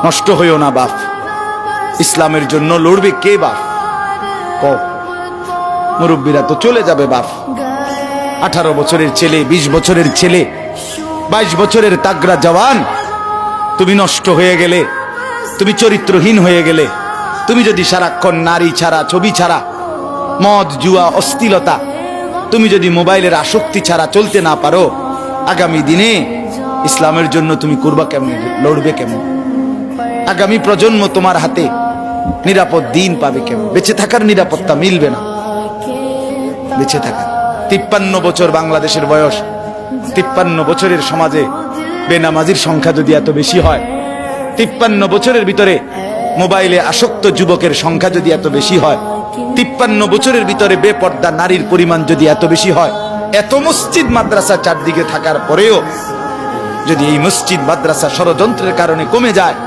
নষ্ট হইও না বাপ। ইসলামের জন্য লড়বে কে বাপ? কও। মুরব্বীরা তো চলে যাবে বাপ। 18 বছরের ছেলে, 20 বছরের ছেলে, 22 বছরের তাগড়া জওয়ান, তুমি নষ্ট হয়ে গেলে, তুমি চরিত্রহীন হয়ে গেলে, তুমি যদি সারাক্ষণ নারী ছাড়া, ছবি ছাড়া, মদ জুয়া অশ্লীলতা, তুমি যদি মোবাইলের আসক্তি ছাড়া চলতে না পারো, আগামী দিনে ইসলামের জন্য তুমি করবা কেমনে, লড়বে কেমন? আগামী প্রজন্ম তোমার হাতে নিরাপদ দিন পাবে কেমন? বেঁচে থাকার নিরাপত্তা মিলবে না। বেঁচে থাকা 53 বছর বাংলাদেশের বয়স, 53 বছরের সমাজে বেনামাজির সংখ্যা যদি এত বেশি হয়, 53 বছরের ভিতরে মোবাইলে আসক্ত যুবকের সংখ্যা যদি এত বেশি হয়, 53 বছরের ভিতরে বেপর্দা নারীর পরিমাণ যদি এত বেশি হয়, এত মসজিদ মাদ্রাসা চারদিকে থাকার পরেও যদি এই মসজিদ মাদ্রাসা ষড়যন্ত্রের কারণে কমে যায়,